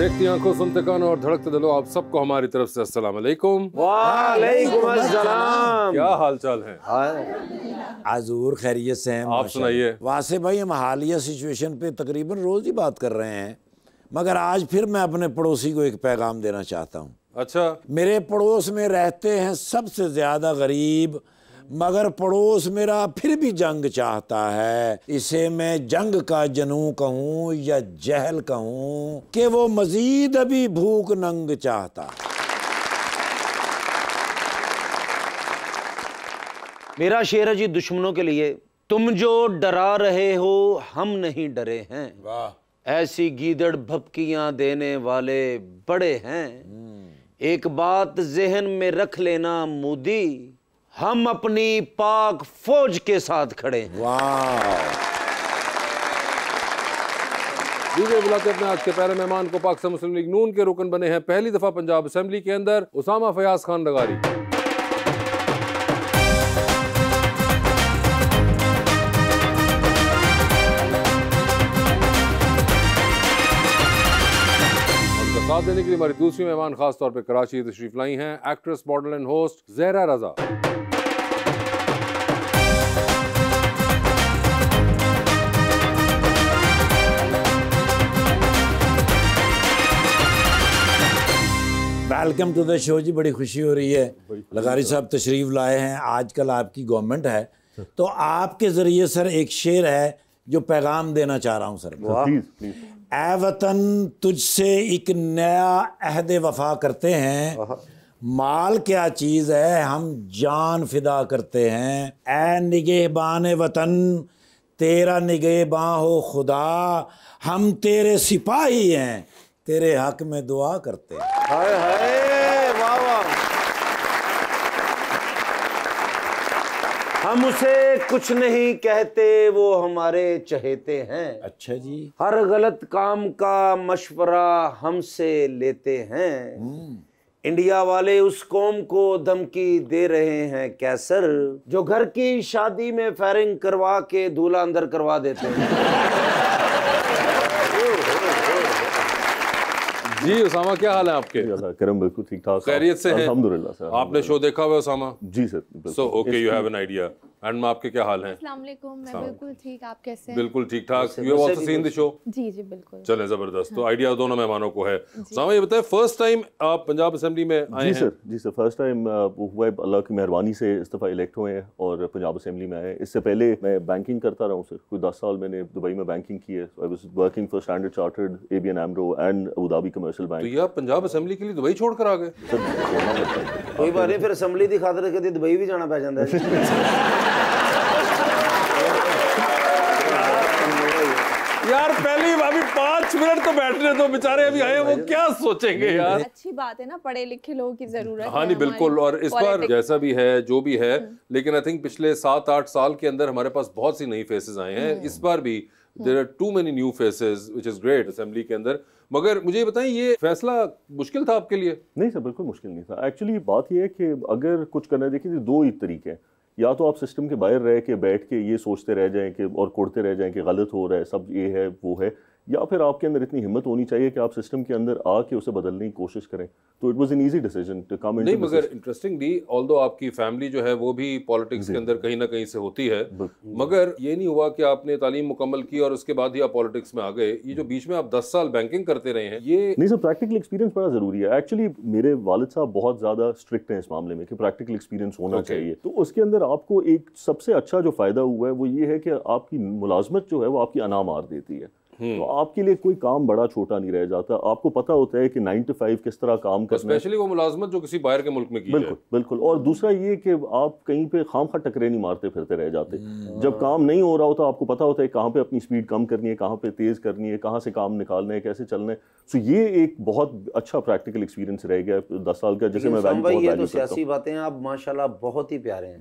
देखती आंखों, सुनते कानों और धड़कते दिलों, आप सबको हमारी तरफ से अस्सलाम वालेकुम। वालेकुम अस्सलाम। क्या हाल चाल है? आजूर खैरियत से हैं। आप सुनाइए। वासे भाई, हम हालिया सिचुएशन पे तकरीबन रोज ही बात कर रहे हैं, मगर आज फिर मैं अपने पड़ोसी को एक पैगाम देना चाहता हूँ। अच्छा, मेरे पड़ोस में रहते हैं सबसे ज्यादा गरीब, मगर पड़ोस मेरा फिर भी जंग चाहता है। इसे मैं जंग का जनू कहूँ या जहल कहूँ कि वो मजीद अभी भूख नंग चाहता। मेरा शेर है जी दुश्मनों के लिए। तुम जो डरा रहे हो हम नहीं डरे हैं, वाह। ऐसी गीदड़ भपकियां देने वाले बड़े हैं। एक बात ज़हन में रख लेना मोदी, हम अपनी पाक फौज के साथ खड़े हैं। वाह। दीजिए बुलाते अपने आज के प्यारे मेहमान को। पाक से मुस्लिम लीग नून के रुकन बने हैं पहली दफा पंजाब असेंबली के अंदर, उसामा फयाज खान लगारी। साथ देने के लिए हमारी दूसरी मेहमान खास तौर पे कराची तशरीफ लाई हैं actress, model and host Zahra Raza. Welcome to the show जी, बड़ी खुशी हो रही है। लगारी साहब तशरीफ लाए हैं। आजकल आपकी गवर्नमेंट है, तो आपके जरिए सर एक शेर है जो पैगाम देना चाह रहा हूँ सर। Please please. ए वतन तुझसे एक नया अहद वफा करते हैं, माल क्या चीज़ है हम जान फिदा करते हैं। ए निगहबान वतन तेरा निगहबां हो खुदा, हम तेरे सिपाही हैं तेरे हक में दुआ करते हैं। हाय हाय, वाह वाह। हम उसे कुछ नहीं कहते, वो हमारे चहेते हैं। अच्छा जी। हर गलत काम का मशवरा हमसे लेते हैं। इंडिया वाले उस कौम को धमकी दे रहे हैं कैसर, जो घर की शादी में फायरिंग करवा के दूल्हा अंदर करवा देते हैं। जी उसामा, क्या हाल है आपके? करम बिल्कुल ठीक ठाक, खैरियत से हैं? अल्हम्दुलिल्लाह सर। आपने शो देखा हुआ है उसामा? जी sir. So okay, you have an idea. And आपके क्या हाल हैं? अस्सलाम वालेकुम। मैं बिल्कुल ठीक, आप कैसे हैं? बिल्कुल ठीक ठाक। You have also seen the show? जी जी बिल्कुल। चलें, जबरदस्त। तो आइडिया दोनों मेहमानों को है। उसामा ये बताएं, फर्स्ट टाइम आप पंजाब असेंबली में आए हैं? जी सर, फर्स्ट टाइम हुआ है। अल्लाह की मेहरबानी से इस दफ़ा इलेक्ट हुए हैं और पंजाब असेंबली में आए। इससे पहले मैं बैंकिंग करता रहा हूँ सर। कोई 10 साल मैंने दुबई में बैंकिंग की है। I was working for standard chartered, ABN AMRO and Abu Dhabi commercial bank. तो ये आप पंजाब असेंबली के लिए दुबई छोड़कर आ गए? कोई बात नहीं, फिर असेंबली की खातर कभी दुबई भी जाना पै जाता है। यार पहली अभी 5 मिनट तो बैठने दो, बेचारे अभी आए, वो क्या सोचेंगे यार। अच्छी बात है ना, पढ़े लिखे लोगों की जरूरत है। हाँ नहीं बिल्कुल। और इस बार जैसा भी है जो भी है, लेकिन आई थिंक पिछले 7-8 साल के अंदर हमारे पास बहुत सी नई फेसेस आए हैं। इस बार भी there are too many new faces which is great assembly के अंदर। मगर मुझे ये बताएं, ये फैसला मुश्किल था आपके लिए? नहीं सर, बिल्कुल मुश्किल नहीं था। एक्चुअली बात ये है कि अगर कुछ करना, देखिए 2 ही तरीके हैं। या तो आप सिस्टम के बाहर रह के बैठ के ये सोचते रह जाएं कि और कोड़ते रह जाएं कि गलत हो रहा है, सब ये है वो है, या फिर आपके अंदर इतनी हिम्मत होनी चाहिए कि आप सिस्टम के अंदर आके उसे बदलने की कोशिश करें। तो it was an easy decision to come into. नहीं मगर इंटरेस्टिंगली, ऑल्दो आपकी फैमिली जो है वो भी पॉलिटिक्स के अंदर कहीं ना कहीं से होती है, मगर ये नहीं हुआ कि आपने तालीम मुकम्मल की और उसके बाद ही आप पॉलिटिक्स में आ गए। ये जो बीच में आप 10 साल बैंकिंग करते रहे हैं, ये नहीं सर, प्रैक्टिकल एक्सपीरियंस बड़ा जरूरी है। एक्चुअली मेरे वालिद साहब बहुत ज्यादा स्ट्रिक्ट हैं इस मामले में कि प्रैक्टिकल एक्सपीरियंस होना चाहिए। तो उसके अंदर आपको एक सबसे अच्छा जो फायदा हुआ है वो ये है कि आपकी मुलाजमत जो है वो आपकी अना मार देती है। तो आपके लिए कोई काम बड़ा छोटा नहीं रह जाता। आपको पता होता है कि 9 to 5 किस तरह काम करना है, स्पेशली वो मुलाजमत जो किसी बाहर के मुल्क में की बिल्कुल बिल्कुल। और दूसरा ये कि आप कहीं पे खामखा टकरे नहीं मारते फिरते रह जाते। जब काम नहीं हो रहा होता आपको पता होता है कहाँ पे अपनी स्पीड कम करनी है, कहाँ पे तेज करनी है, कहाँ से काम निकालना है, कैसे चलना है। सो ये एक बहुत अच्छा प्रैक्टिकल एक्सपीरियंस रह गया 10 साल का, जिसे मैं वैल्यू बहुत वैल्यू करता हूं। सियासी बातें आप माशाल्लाह बहुत ही प्यारे हैं,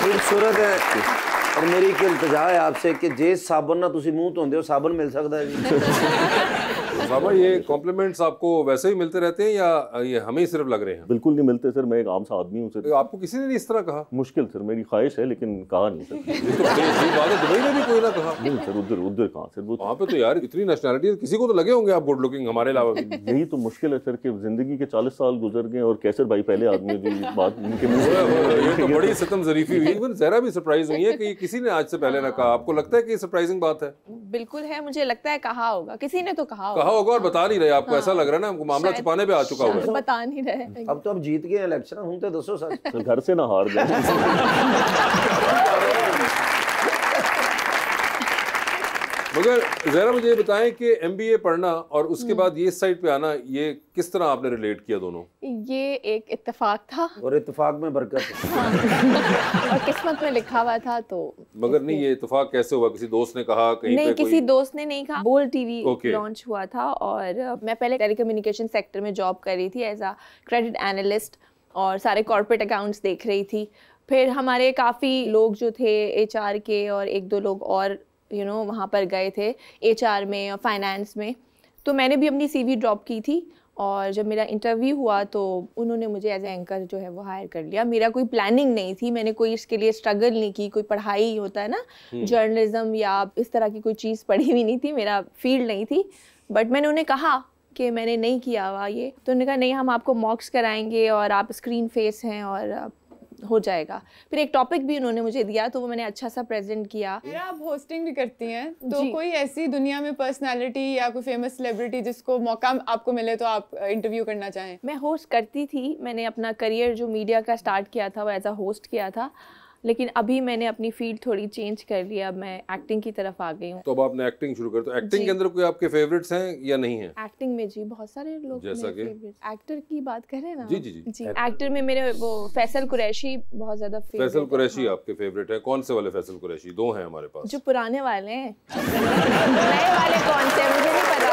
खूबसूरत है। और मेरी एक इल्तिजा है आपसे कि जे साबन ना तुसी मुंह धोंदे हो, साबन मिल सकता है जी? साहब ये कॉम्प्लीमेंट्स आपको वैसे ही मिलते रहते हैं या ये हमें ही सिर्फ लग रहे हैं? बिल्कुल नहीं मिलते सर, मैं एक आम सा आदमी हूँ सर। तो आपको किसी ने नहीं इस तरह कहा? मुश्किल सर, मेरी ख्वाहिश है लेकिन कहा नहीं सर। ये तो बड़ी बात है, दुबई में भी कोई ना कहा? नहीं सर, उधर कहाँ सर, वो वहाँ पे तो यार इतनी नेशनैलिटी, किसी को तो लगे होंगे आप गुड लुकिंग हमारे अलावा भी। यही तो मुश्किल है सर कि जिंदगी के 40 साल गुजर गए और कैसर भाई पहले आदमी जो ये बात इनके मुंह से ये तो बड़ी सितम जरीफी हुई। इवन जहरा भी सरप्राइज हुई है कि किसी ने आज से पहले ना कहा। आपको लगता है कि सरप्राइजिंग बात है? बिल्कुल है, मुझे लगता है कहा होगा, किसी ने तो कहा होगा और बता नहीं रहे आपको? ऐसा लग रहा है ना हमको मामला छुपाने पे आ चुका हुआ है। बता नहीं रहे। अब तो अब जीत गए इलेक्शन, हम तो दसो सच। सर घर से ना हार जाए। मगर जहरा मुझे ये बताएं कि MBA पढ़ना और उसके बाद ये साइड पे आना, ये किस तरह आपने रिलेट किया दोनों? ये एक इत्तेफाक था और इत्तेफाक में बरकत है। और किस्मत में लिखा हुआ था तो। मगर नहीं, ये इत्तेफाक कैसे हुआ? किसी दोस्त ने कहा कहीं नहीं, पे किसी दोस्त ने नहीं कहा। बोल टीवी Okay. लॉन्च हुआ था और मैं पहले टेलीकम्युनिकेशन सेक्टर में जॉब कर रही थी एज अ क्रेडिट एनालिस्ट और सारे कॉर्पोरेट अकाउंट्स देख रही थी। फिर हमारे काफ़ी लोग जो थे HR के और एक दो लोग और वहाँ पर गए थे HR में और फाइनेंस में, तो मैंने भी अपनी CV ड्रॉप की थी और जब मेरा इंटरव्यू हुआ तो उन्होंने मुझे एज एंकर जो है वो हायर कर लिया। मेरा कोई प्लानिंग नहीं थी, मैंने कोई इसके लिए स्ट्रगल नहीं की, कोई पढ़ाई होता है ना जर्नलिज्म या इस तरह की कोई चीज़ पढ़ी हुई नहीं थी, मेरा फील्ड नहीं थी। बट मैंने उन्हें कहा कि मैंने नहीं किया हुआ ये, तो उन्होंने कहा नहीं हम आपको मॉक्स कराएंगे और आप स्क्रीन फेस हैं और हो जाएगा। फिर एक टॉपिक भी उन्होंने मुझे दिया तो वो मैंने अच्छा सा प्रेजेंट किया। आप होस्टिंग भी करती हैं, तो कोई ऐसी दुनिया में पर्सनालिटी या कोई फेमस सेलिब्रिटी जिसको मौका आपको मिले तो आप इंटरव्यू करना चाहें? मैं होस्ट करती थी, मैंने अपना करियर जो मीडिया का स्टार्ट किया था वो एज अ होस्ट किया था, लेकिन अभी मैंने अपनी फील्ड थोड़ी चेंज कर लिया, अब मैं एक्टिंग की तरफ आ गई हूँ। तो अब आपने एक्टिंग शुरू कर, तो एक्टिंग के अंदर कोई आपके फेवरेट्स हैं या नहीं हैं? एक्टिंग में जी बहुत सारे लोग जैसा कि एक्टर की बात करें ना। जी जी जी, जी एक्टर में मेरे वो फैसल कुरैशी बहुत ज्यादा फेवरेट। फैसल कुरैशी आपके फेवरेट है? कौन से वाले फैसल कुरैशी? दो हैं हमारे पास। जो पुराने वाले हैं। नए वाले कौन से मुझे नहीं पता,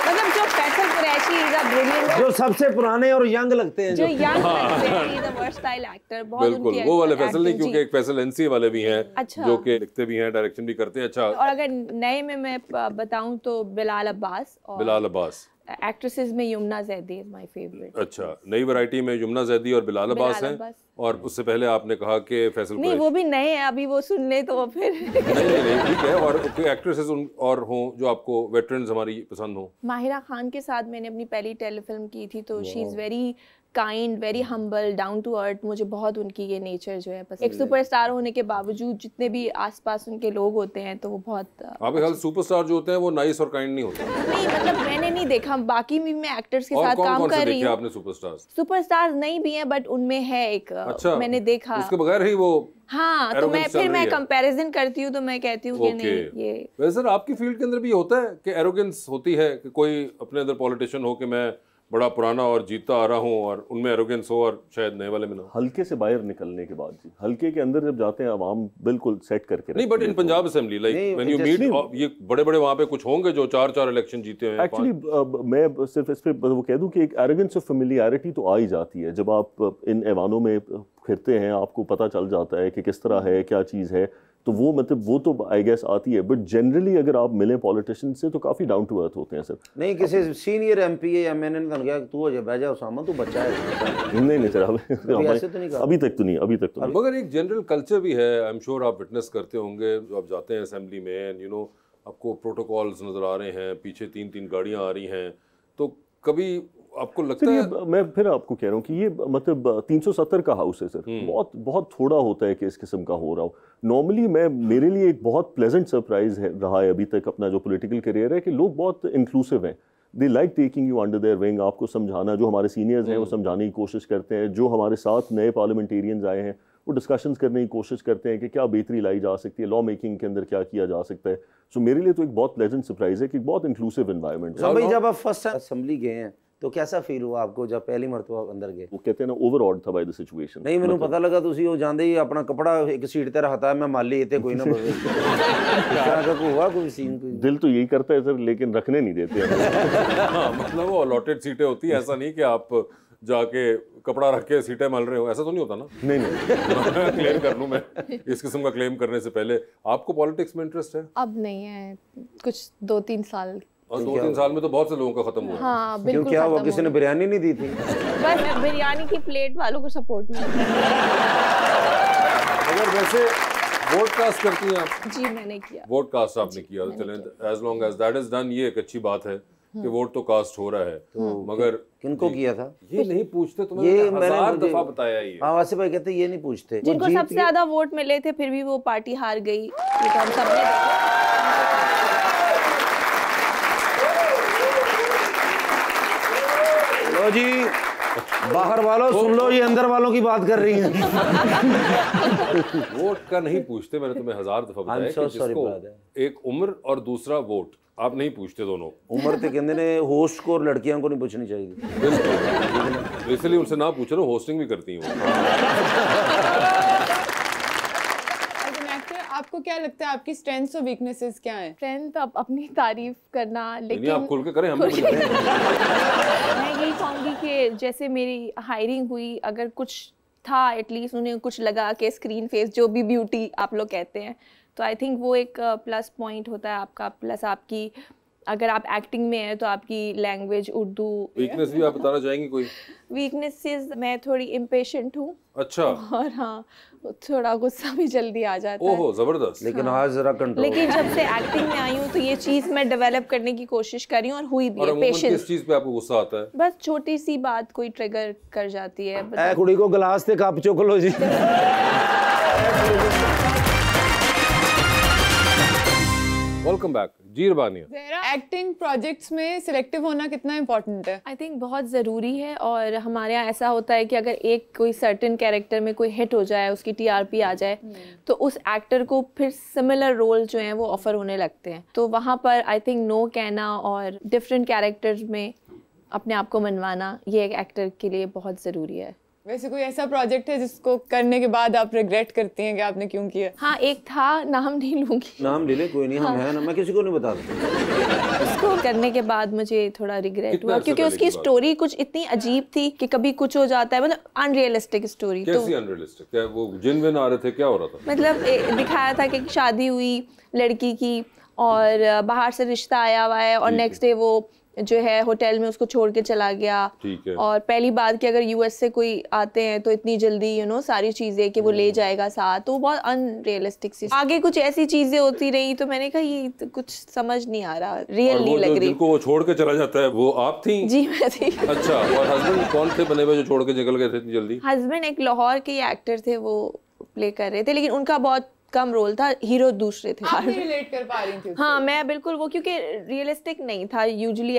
मतलब जो Faisal Qureshi is a brilliant, जो सबसे पुराने और यंग लगते हैं, जो यंग लगते हैं, इज अ वर्सटाइल एक्टर। बहुत बिल्कुल वो वाले फैसल नहीं, क्योंकि एक फैसल NC वाले भी हैं अच्छा, जो कि लिखते भी हैं, डायरेक्शन भी करते हैं। अच्छा, और अगर नए में मैं बताऊं तो बिलाल अब्बास, और बिलाल अब्बास। एक्ट्रेसेस में Yamuna Zaidi is my favourite. अच्छा, नई वैरायटी में यमुना जैदी और बिलाल अब्बास हैं। और उससे पहले आपने कहा कि फैसल नहीं, वो भी नए हैं, अभी वो सुन ले तो फिर नहीं ठीक है। और कोई एक्ट्रेसेस और हों जो आपको वेटरन्स हमारी पसंद हो? माहिरा खान के साथ मैंने अपनी पहली टेलीफिल्म की थी, तो she is very kind, very humble, down to earth. मुझे बहुत उनकी ये नेचर जो है पसंद। एक सुपरस्टार होने के बावजूद जितने भी आसपास उनके लोग होते हैं तो वो बहुत आपके ख्याल सुपरस्टार जो होते हैं वो नाइस और काइंड नहीं होते? नहीं, मतलब मैंने नहीं देखा, बाकी भी मैं एक्टर्स के साथ कौन काम कौन से कर रही देखे हूँ। आपने सुपरस्टार्स? सुपरस्टार्स नहीं भी हैं बट उनमें है एक, अच्छा, मैंने देखा। उसके बगैर ही वो हाँ, तो मैं कंपैरिजन करती हूँ तो मैं कहती हूँ कि नहीं ये। वैसे सर आपकी फील्ड के अंदर भी होता है कि एरोगेंस होती है कि कोई अपने अंदर पॉलिटिशियन हो कि मैं बड़ा पुराना और जीतता आ रहा हूँ, और उनमें एरोगेंस हो और शायद नए वाले में ना? हल्के से बाहर निकलने के बाद जी, हल्के के अंदर जब जाते हैं आवाम बिल्कुल सेट करके नहीं, but in Punjab assembly like when you meet, ये बड़े बड़े वहाँ पे कुछ होंगे जो 4 इलेक्शन जीते हैं। एक्चुअली मैं सिर्फ इस पे वो कह दूं कि एक एरोगेंस ऑफ फेमिलियरिटी तो आ ही जाती है जब आप इन ऐवानों में फिरते हैं, आपको पता चल जाता है कि किस तरह है, क्या चीज़ है, तो वो मतलब वो तो आई गेस आती है। बट जनरली अगर आप मिले पॉलिटिशियन से तो काफ़ी डाउन टू अर्थ होते हैं सर। नहीं, किसी सीनियर MP या MNN ने कहा तू हो जा, बैठ जा उसामा, तू बच्चा है। नहीं सर, अभी तक तो नहीं। मगर एक जनरल कल्चर भी है, आई एम श्योर आप विटनेस करते होंगे, जो आप जाते हैं असेंबली में एंड आपको प्रोटोकॉल्स नजर आ रहे हैं, पीछे 3 गाड़ियां आ रही हैं, तो कभी आपको लगता है? मैं फिर आपको कह रहा हूँ कि ये मतलब 370 का हाउस है सर, बहुत थोड़ा होता है कि इस किस्म का हो रहा हो। नॉर्मली मेरे लिए एक बहुत प्लेजेंट सरप्राइज रहा है अभी तक अपना जो पॉलिटिकल करियर है कि लोग बहुत इंक्लूसिव हैं। They like taking you under their wing, आपको समझाना, जो हमारे सीनियर्स हैं वो समझाने की कोशिश करते हैं, जो हमारे साथ नए पार्लियामेंटेरियंस आए हैं वो डिस्कशंस करने की कोशिश करते हैं कि क्या बेहतरी लाई जा सकती है, लॉ मेकिंग के अंदर क्या किया जा सकता है। सो मेरे लिए तो एक बहुत प्लेजेंट सरप्राइज है कि बहुत इंक्लूसिव एनवायरनमेंट है। भाई जब आप फर्स्ट असेंबली गए हैं तो कैसा फील हुआ आपको जब पहली मरतबा अंदर गए? वो कहते हैं ना ओवरऑड था बाय द सिचुएशन। नहीं, मैंने पता लगा ਤੁਸੀਂ ਉਹ ਜਾਂਦੇ ਹੀ अपना कपड़ा एक सीट ते रखता है, मैं माली इतने कोई ना बवे। कोई हुआ कोई सीन? कोई दिल तो यही करता है सर, लेकिन रखने नहीं देते। मतलब वो अलॉटेड सीटें होती है, ऐसा नहीं कि आप जाके कपड़ा रख के सीटें मल रहे हो, ऐसा तो नहीं होता ना? नहीं क्लेम कर लूं मैं इस किस्म का क्लेम करने से पहले। आपको पॉलिटिक्स में इंटरेस्ट है? अब नहीं है, कुछ 2-3 साल और 2-3 साल में तो बहुत से लोगों का खत्म हुआ। हाँ क्यों, बिल्कुल क्या हुआ, खत्म किसी हो ने बिरयानी नहीं दी थी? गया। बस बिरयानी की प्लेट वालों को सपोर्ट नहीं। अगर वैसे वोट कास्ट करती हैं आप? जी मैंने किया। वोट कास्ट आपने किया, चलें, as long as that is done, ये एक अच्छी बात है कि वोट तो कास्ट हो रहा है। मगर किनको किया था? ये नहीं पूछते, तुम्हें ये मैंने मैंने 1000 मुझे- दफा बताया ये। हाँ, वासिफ भाई कहते ये नहीं पूछते। वो जिनको जीत सबसे गए। ज्यादा वोट मिले थे फिर भी वो पार्टी हार गई, ये तो हम सब ने देखा। लो जी, बाहर वालों सुन लो, ये अंदर वालों की बात कर रही हैं। वोट का नहीं पूछते, मैंने तुम्हें 1000 दफा बताया so कि sorry, जिसको brother. एक उम्र और दूसरा वोट, आप नहीं पूछते दोनों। उम्र तो कहते ने होस्ट को और लड़कियों को नहीं पूछनी चाहिए। बिल्कुल, इसलिए उनसे ना पूछ रहा हूँ, होस्टिंग भी करती हूँ। एज एन एक्टर आपको क्या लगता है, आपकी स्ट्रेंथ्स और वीकनेसेस क्या हैं? स्ट्रेंथ अब अपनी तारीफ करना, नहीं, लेकिन आप खुल के करें, हम भी करें। मैं यही कहूँगी कि जैसे मेरी हायरिंग हुई, अगर कुछ था एटलीस्ट उन्हें कुछ लगा के स्क्रीन फेस, जो भी ब्यूटी आप लोग कहते हैं, तो आई थिंक वो एक प्लस पॉइंट होता है आपका। प्लस आपकी, अगर आप एक्टिंग में हैं तो आपकी लैंग्वेज उर्दू। वीकनेस भी आप बताना चाहेंगे कोई? वीकनेसेस, मैं थोड़ी इम्पेशेंट हूँ अच्छा, और हाँ थोड़ा गुस्सा भी जल्दी आ जाता है। ओहो जबरदस्त। लेकिन आज जरा कंट्रोल। लेकिन जब से एक्टिंग में आई हूँ तो ये चीज़ मैं डेवलप करने की कोशिश कर रही हूँ और हुई भी और है। अमूमन पेशेंस, किस चीज पे आपको गुस्सा आता है? बस छोटी सी बात कोई ट्रिगर कर जाती है। ए कुड़ी को गिलास से कप चुक लो जी। वेलकम बैक जी रबानिया। ज़हरा, एक्टिंग प्रोजेक्ट्स में सिलेक्टिव होना कितना इम्पोर्टेंट है? आई थिंक बहुत ज़रूरी है। और हमारे यहाँ ऐसा होता है कि अगर एक कोई सर्टेन कैरेक्टर में कोई हिट हो जाए, उसकी टीआरपी आ जाए, तो उस एक्टर को फिर सिमिलर रोल जो हैं वो ऑफर होने लगते हैं। तो वहाँ पर आई थिंक नो कहना और डिफरेंट कैरेक्टर्स में अपने आप को मनवाना, ये एक एक्टर के लिए बहुत ज़रूरी है। वैसे कोई ऐसा प्रोजेक्ट है जिसको करने के बाद आप रिग्रेट करती हैं कि आपने क्यों किया? हाँ एक था, नाम नहीं लूँगी, नाम ले ले, कोई नहीं, हम हैं ना, मैं किसी को नहीं बता सकता। उसको करने के बाद मुझे थोड़ा रिग्रेट कितना हुआ, अर्से क्योंकि पहले उसकी की बात? स्टोरी कुछ इतनी अजीब थी कि कभी कुछ हो जाता है, मतलब अनरियलिस्टिक स्टोरी। तो कैसी अनरियलिस्टिक? क्या वो जिन विन आ रहे थे, क्या हो रहा था? मतलब दिखाया था कि शादी हुई लड़की की और बाहर से रिश्ता आया हुआ है और ठीक है। नेक्स्ट डे वो जो है होटल में उसको छोड़ के चला गया। ठीक है। और पहली बात कि अगर यूएस से कोई आते हैं तो इतनी जल्दी सारी चीजें कि वो ले जाएगा साथ, तो वो बहुत अनरियलिस्टिक सी। आगे कुछ ऐसी चीजें होती रही तो मैंने कहा ये तो कुछ समझ नहीं आ रहा, रियल और नहीं वो लग जो रही। जिनको वो छोड़ के चला जाता है, वो आप थी? जी मैं थी। अच्छा, और हस्बैंड कौन थे बने हुए जो छोड़ के निकल गए थे इतनी जल्दी? हस्बैंड एक लाहौर के एक्टर थे, वो प्ले कर रहे थे, लेकिन उनका बहुत कम रोल था, हीरो दूसरे थे। आप नहीं रिलेट कर पा रही थी उससे? हाँ मैं बिल्कुल, वो क्योंकि रियलिस्टिक नहीं था। यूजुअली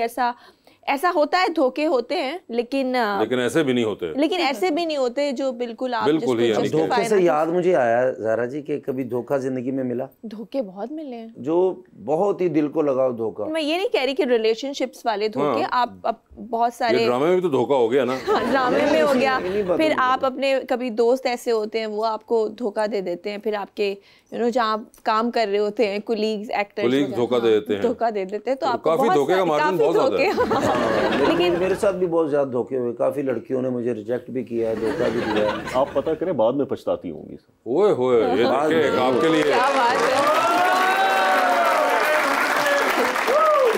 ऐसा होता है, धोखे होते हैं, लेकिन ऐसे भी नहीं होते। लेकिन ऐसे भी नहीं होते जो बिल्कुल आप बिल्कुल ही, जिसको यानी कि- justify धोखे से ना कर याद मुझे आया ज़हरा जी कि कभी धोखा जिंदगी में मिला, धोखे बहुत मिले हैं। जो बहुत ही दिल को लगाओ धोखा। मैं ये नहीं कह रही कि रिलेशनशिप्स वाले धोखे, आप बहुत ये सारे ड्रामे में भी तो धोखा हो गया ना। ड्रामे में हो गया, इन्हीं बातों फिर में आप अपने कभी दोस्त ऐसे होते हैं वो आपको धोखा दे देते हैं, फिर आपके जहाँ आप काम कर रहे होते हैं कुलीग्स एक्टर्स Colleagues धोखा दे देते हैं। धोखा दे देते हैं, तो आपको काफी बहुत धोखे का मार्जिन बहुत ज्यादा है। लेकिन मेरे साथ भी बहुत ज्यादा धोखे हुए, काफी लड़कियों ने मुझे रिजेक्ट भी किया है, धोखा भी दिया है। आप पता करें, बाद में पछताती होंगी। ओए होए, ये देखिए आपके लिए। क्या बात है।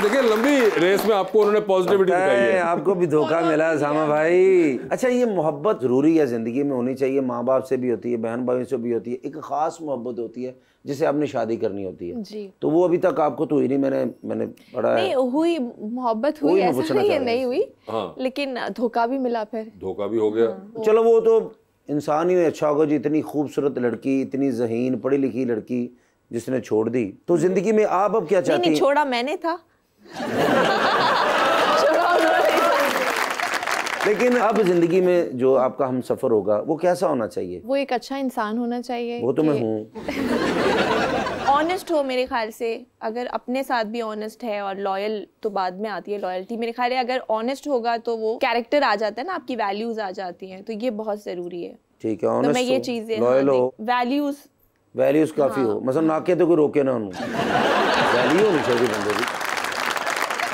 देखिए लंबी रेस में आपको उन्होंने पॉजिटिविटी दिखाई है। आपको भी धोखा मिला है सामा भाई। अच्छा, ये मोहब्बत जरूरी है, जिंदगी में होनी चाहिए, माँ बाप से भी होती है, बहन भाई से भी होती है, एक खास मोहब्बत होती है जिसे आपने शादी करनी होती है। जी। तो वो अभी तक आपको तो हुई नहीं, मैंने पढ़ा है। नहीं हुई, मोहब्बत वही हुई, मैं ऐसा पूछना नहीं चाह है रहा नहीं था। हुई, हाँ। लेकिन धोखा भी मिला फिर। धोखा भी हो गया। चलो वो तो इंसान ही अच्छा होगा जी, इतनी खूबसूरत लड़की, इतनी ज़हीन पढ़ी लिखी लड़की जिसने छोड़ दी। तो जिंदगी में आप अब क्या चाहती नहीं हैं? छोड़ा मैंने था। लेकिन अब जिंदगी में जो आपका हम सफर होगा वो कैसा होना चाहिए? वो एक अच्छा इंसान होना चाहिए, वो तो मैं हूँ। ऑनेस्ट हो मेरे ख्याल से। अगर अपने साथ भी ऑनेस्ट है, और लॉयल तो बाद में आती है लॉयल्टी, मेरे ख्याल है अगर ऑनेस्ट होगा तो वो कैरेक्टर आ जाता है ना, आपकी वैल्यूज आ जाती हैं, तो ये बहुत जरूरी है। ठीक है, तो ऑनेस्ट मैं ये हो, चीजें लॉयल हो, वैल्यूज वैल्यूज काफी हो, मतलब नाके तो कोई रोके ना उन्होंने, वैल्यू होनी चाहिए बंदे की।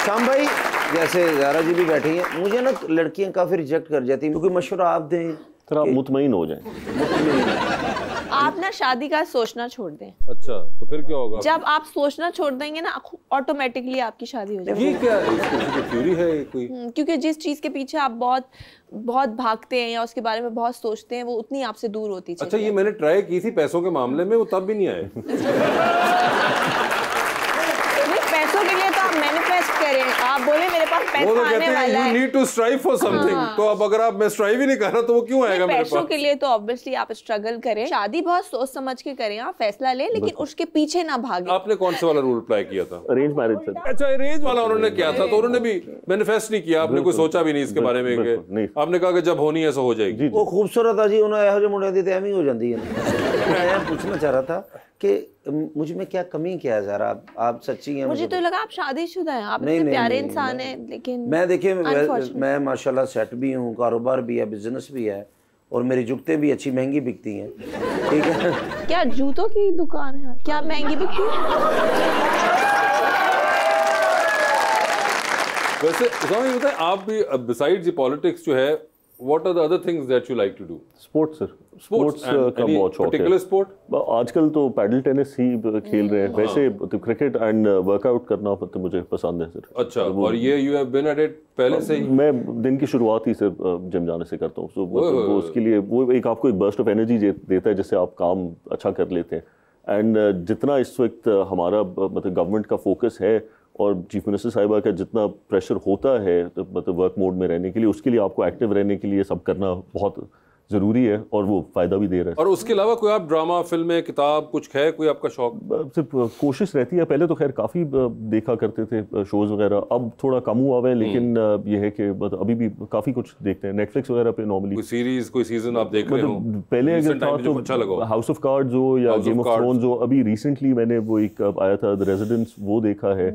शाम भाई, जैसे ज़ारा जी भी बैठी हैं, मुझे ना लड़कियां काफी रिजेक्ट कर जाती हैं, क्योंकि मशवरा आप दें फिर आप मुतमईन हो जाएं। मुतमईन। आप ना शादी का सोचना छोड़ दें। अच्छा, तो फिर क्या होगा? जब आप सोचना छोड़ देंगे ना, ऑटोमेटिकली आपकी शादी हो जाएगी। ये क्या इसकी थ्योरी है कोई? क्योंकि जिस चीज के पीछे आप बहुत बहुत भागते हैं या उसके बारे में बहुत सोचते हैं, वो उतनी आपसे दूर होती चली अच्छा, ये मैंने ट्राई की थी पैसों के मामले में, वो तब भी नहीं आए। पैसों के लिए तो आप मैनिफेस्ट करें, आप बोले मेरे पास पैसा आने वाला है। You need to strive for something। तो अब अगर आप मैं स्ट्राइव ही नहीं कर रहा तो वो क्यों आएगा मेरे पास? पैसों के लिए तो ऑब्वियसली आप स्ट्रगल करें, शादी बहुत सोच समझ के करें, आप फैसला लें, लेकिन उसके पीछे ना भागें। आपने कौन से वाला रूल अप्लाई किया था? Arrange marriage sir. अच्छा, अरेंज वाला उन्होंने किया था, तो उन्होंने भी मैनिफेस्ट नहीं किया, आपने कोई सोचा भी नहीं इसके बारे में? आपने कहा कि जब होनी है सो हो जाएगी। वो खूबसूरत है जी, उन्हें ਇਹੋ ਜਿਹੇ ਮੁੰਡਿਆਂ ਦੀ ਤੇ ਐਵੇਂ ਹੋ ਜਾਂਦੀ है। मैं पूछना चाह रहा था कि मुझ में क्या कमी क्या है ज़रा, आप सच्ची हैं? मुझे तो लगा आप शादीशुदा हैं, आप इतने प्यारे इंसान हैं, लेकिन मैं देखिए मैं माशाल्लाह सेट भी हूँ, कारोबार भी है, बिजनेस भी है, और मेरी जुगतें भी अच्छी महंगी बिकती हैं, ठीक है। क्या जूतों की दुकान है? क्या महंगी बिकती है? वैसे ये बताएं, आप भी बिसाइड्स द पॉलिटिक्स जो है, what are the other things that you like to do? Sports sir, sports का बहुत शौक है। Particular sport? आजकल तो पैडल टेनिस ही खेल रहे हैं, वैसे तो क्रिकेट एंड वर्कआउट करना तो मुझे पसंद है सर। अच्छा, और ये you have been at it पहले से ही? मैं दिन की शुरुआत ही सर जिम जाने से करता हूँ, तो वो उसके लिए वो एक आपको एक बर्स्ट ऑफ एनर्जी देता है, जिससे आप काम अच्छा कर लेते हैं। एंड जितना इस वक्त हमारा मतलब गवर्नमेंट का फोकस है और चीफ मिनिस्टर साहिबा का जितना प्रेशर होता है मतलब वर्क मोड में रहने के लिए, उसके लिए आपको एक्टिव रहने के लिए सब करना बहुत ज़रूरी है, और वो फ़ायदा भी दे रहा है। और उसके अलावा कोई आप ड्रामा, फिल्में, किताब कुछ है कोई आपका शौक? सिर्फ कोशिश रहती है, पहले तो खैर काफ़ी देखा करते थे शोज़ वगैरह, अब थोड़ा कम हुआ है, लेकिन ये है कि अभी भी काफ़ी कुछ देखते हैं नेटफ्लिक्स वगैरह पे नॉर्मली। कोई सीरीज, कोई सीजन आप देख रहे हो? पहले अगर था तो अच्छा लगा हाउस ऑफ कार्ड्स हो या गेम ऑफ थ्रोन्स हो, अभी रिसेंटली मैंने वो एक आया था द रेजिडेंट्स, वो देखा है,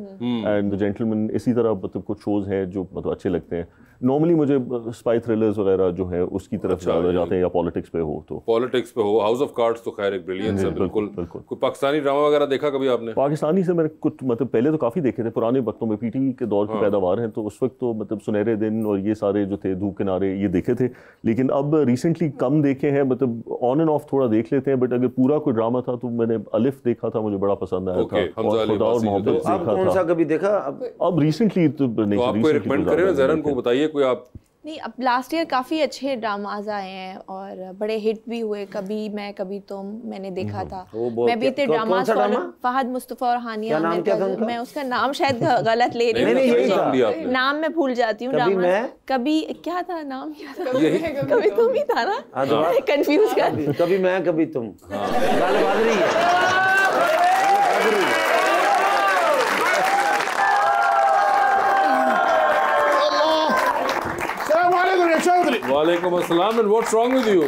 एंड द जेंटलमैन, इसी तरह मतलब कुछ शोज़ हैं जो मतलब अच्छे लगते हैं। नॉर्मली मुझे स्पाई थ्रिलर्स वगैरह जो है उसकी तरफ ज़्यादा जाते हैं, या पॉलिटिक्स पे हो तो। पॉलिटिक्स पे हो, हाउस ऑफ कार्ड्स तो खैर एक ब्रिलियंस है, बिल्कुल। कोई पाकिस्तानी ड्रामा वगैरह देखा कभी आपने? पाकिस्तानी से मैंने कुछ मतलब पहले तो काफ़ी देखे थे, पुराने वक्तों में, पीटीवी के दौर की पैदावार है, तो उस वक्त तो मतलब सुनहरे दिन और ये सारे जो थे, धूप किनारे, ये देखे थे, लेकिन अब रिसेंटली कम देखे हैं, मतलब ऑन एंड ऑफ थोड़ा देख लेते हैं। बट अगर पूरा कोई ड्रामा था तो मैंने अलिफ देखा था, मुझे बड़ा पसंद आया था, और खुदा और मोहब्बत देखा था। कौन सा कभी देखा? अब रिसेंटली तो नहीं, आपको रिकमेंड करें जहरन को, बताइए कोई आप। नहीं, अब लास्ट ईयर काफ़ी अच्छे ड्रामाज आए हैं और बड़े हिट भी हुए। कभी मैं कभी तुम मैंने देखा था, मैं भी इतने ड्रामाज फॉलो, फहद मुस्तफा और हानिया आमिर, मैं उसका नाम शायद गलत ले रही हूँ, नाम मैं भूल जाती हूँ। कभी क्या था नाम, क्या था? कभी तुम ही था ना, कंफ्यूज कर। कभी मैं कभी तुम, वालेकुम अस्सलाम, and what's wrong with you?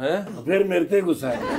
है? फिर मेरे ते गुस्सा है,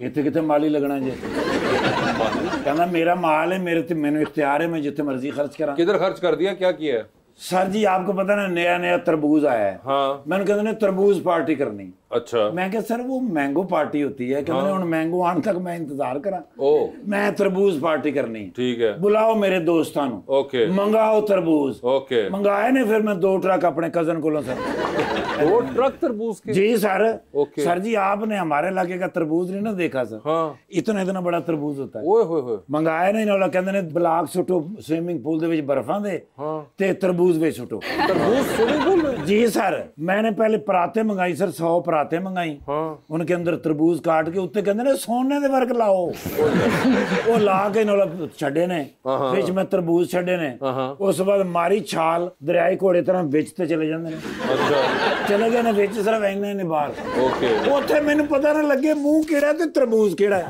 इतने कितने माली लगना जी, कहना मेरा माल है, मेरे ते मैंने इख्तियार है, मैं जितने मर्जी खर्च करा। किधर खर्च कर दिया, क्या किया है? सर जी आपको पता ना, नया नया तरबूज आया है, हाँ। मैंने कहते तरबूज पार्टी करनी। अच्छा, मैं क्या सर वो मैंगो पार्टी होती है, कहते हैं मैंगो आने तक मैं इंतजार करा, मैं तरबूज पार्टी करनी। ठीक है, बुलाओ मेरे दोस्तां नू, ओके, मंगाओ तरबूज, ओके। मंगाए ने, फिर मैं 2 ट्रक अपने कजन को सर। 2 ट्रक तरबूज के? जी सर। ओके सर जी आपने हमारे इलाके का तरबूज नहीं ना देखा सर, हाँ। इतना इतना बड़ा तरबूज होता है। ओए होए होए। मंगाए ने इन्होंने, कहते ने ब्लाक सुटो स्विमिंग पूल दे विच बर्फां दे, ते तरबूज विच सुटो। तरबूज स्विमिंग पूल में? जी सर। मैंने पहले पराते मंगाई सर, 100 पराते मंगाई, उनके अंदर तरबूज काट के उत्ते कहते ने सोने दे वर्क लाओ, वो ला के इन्होंने छड़े ने, विच में तरबूज छड़े ने, उस बाद मारी छाल दरियाई घोड़े तरह विच ते चले जांदे ने। अच्छा, चले गए ने विच, सिर्फ इन्ने ने बाहर। ओके, उत्थे मैनूं पता ना लगे मूंह किहड़ा ते तरबूज किहड़ा है।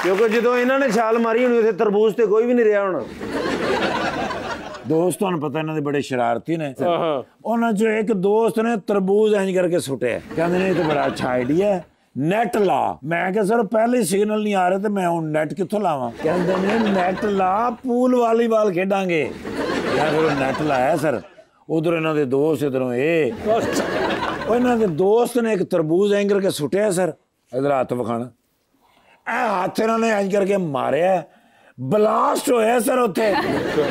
क्योंकि जो इन्होंने छाल मारी होनी उसे तरबूज ते कोई भी नहीं रहा होना। दोस्त तुहानूं पता इन्हां दे बड़े शरारती ने, उन्हां चों एक दोस्त ने तरबूज इंज करके सुटे, कहंदे ने ये तो बड़ा अच्छा आइडिया है, नेट ला। मैं क्या सर पहले सिग्नल नहीं आ रहे तो मैं हुण नेट कित्थों लावां? कहंदे ने नेट ला, पूल वालीबाल खेडांगे। मैं फिर नेट लाया सर, उधर इन्हां दे दोस्त, इधरों इन्हां दे दोस्त ने एक तरबूज इंज करके सुटिया सर, इधर हत्थ विखाना, हथ इन्होंने इंज करके मारिया, ब्लास्ट होया सर उत्थे।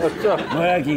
अच्छा होया की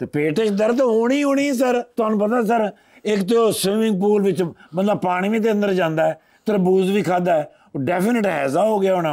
ते पेट च दर्द होनी होनी सर। तुहानू पता सर, एक तो स्विमिंग पूल विच बंदा पानी भी ते अंदर जांदा है, तरबूज भी खादा है, डेफिनेट हैजा हो गया होना।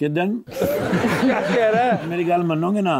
किदन क्या कह रहा है? मेरी गल मनोगे ना?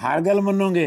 हर गल मनोगे?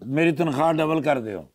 मेरी तनख्वाह डबल कर दियो।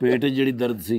पेट जड़ी दर्द सी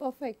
परफेक्ट।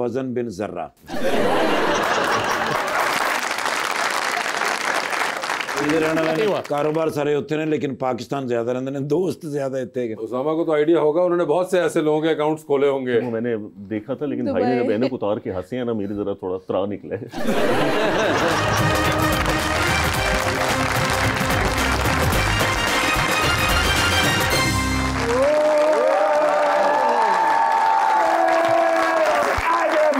वजन बिन जर्रा। कारोबार सारे उत्थे ने, लेकिन पाकिस्तान ज्यादा रहंदे ने, दोस्त ज्यादा इत्थे के। उसामा को तो आइडिया होगा, उन्होंने बहुत से ऐसे लोगों के अकाउंट्स खोले होंगे। वो मैंने देखा था, लेकिन भाई ने जब ऐनक उतार के हंसे हैं ना, मेरे जरा थोड़ा त्राह निकला है।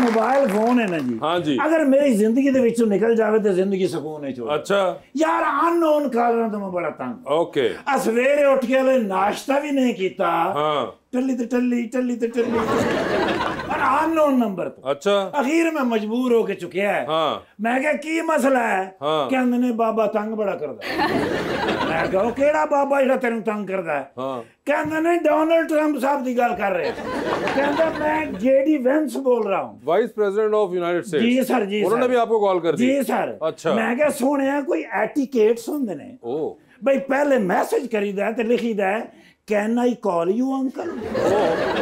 मोबाइल फोन है ना जी, हाँ जी। अगर मेरी जिंदगी दे विचों निकल जावे तो जिंदगी सुकून है। छोड़ अच्छा यार, अननोन कारणों तो मैं बड़ा तंग। ओके सवेरे उठ के हले नाश्ता भी नहीं किया, हाँ टल्ली ते टल्ली टल्ली ते टल्ली और अननोन नंबर तो। अच्छा अखीर में मजबूर होके चुकिया है। हाँ मैं क्या की मसला है? हाँ। कहंदे ने बाबा तंग बड़ा करदा है। मैं कहा ओ केड़ा बाबा जेड़ा तेनू तंग करदा है? हाँ कहंदे ने डोनाल्ड ट्रंप साहब दी गल कर रहे हैं। कहंदा मैं जेडी वेंस बोल रहा हूँ। Vice president of United States. जी सर, जी उन्होंने सर। भी आपको कॉल कर दी? जी सर। अच्छा। मैं क्या सुनिया कोई एटिकेट्स होंदे ने ओ भाई, पहले मैसेज करीदा है ते लिखीदा है can I call you uncle,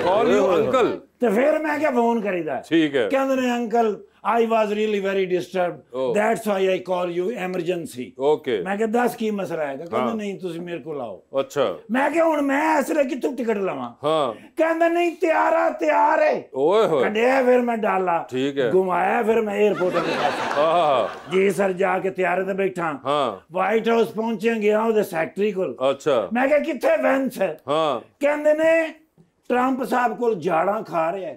call you uncle, तो फिर मैं क्या फोन करीदा है। ठीक है। कहंदे ने uncle I was really very disturbed, Oh. That's why I call you emergency. Okay मैं क्या दस की मसला है? कहंदे हाँ। नहीं तुसी मेरे को लाओ। अच्छा मैं क्या हुन मैं इसले कित्थों टिकट लवां? हाँ कहंदा नहीं तैयार है। ओए होए कढ़िया फिर मैं डाला, ठीक है। घुमाया, फिर मैं एयरपोर्ट पे पहुंचा। हाँ जी सर, जाके तैयार ते बैठा, हाँ व्हाइट हाउस पहुंचे, गया ਉਹਦੇ सैकटरी ਕੋਲ। अच्छा मैं क्या किथे वेंस है? हाँ कहंदे ने ट्रंप साहब को झाड़ा खा रहे हैं।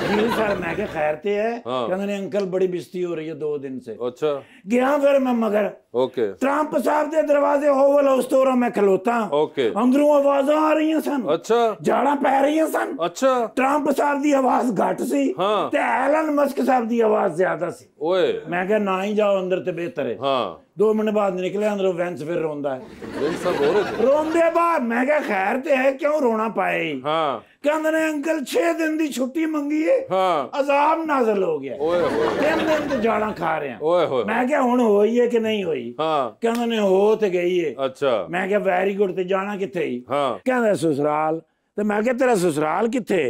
जी सर, मैं क्या खैर ते है? हाँ। कहंदे ने अंकल बड़ी बेइज्जती हो रही है 2 दिन से। अच्छा गया फिर मैं, मगर ओके ट्रंप साहब के दरवाजे ओवल हाउस तो मैं खलोता, ओके अंदरों आवाज़ां आ रही सन, अच्छा झाड़ा पै रही सन। अच्छा ट्रंप साहब की आवाज घट सी हाँ। ते एलन मस्क साहब की आवाज ज्यादा सी। ओए मैं क्या ना ही जाओ अंदर ते बेहतर है। हाँ 2 मिनट बाद निकले अंदरों, वेंस फिर रोंदा है। ये सब हो रहे थे। रोंदे बाद मैं क्या खैर ते है, क्यों रोना पाए? हाँ कहंदे ने अंकल 6 दिन की छुट्टी मंगी है, हाँ अजाब नाज़िल हो गया, ओए होए 3 दिन ते जाड़ा खा रहे हैं। ओए होए मैं क्या हुन होई है कि नहीं होई? हाँ कहंदे ने हो ते गई है। अच्छा मैं क्या वेरी गुड, ते जाना किथे ही? हाँ कहंदा ससुराल। ते मैं क्या तेरा ससुराल किथे?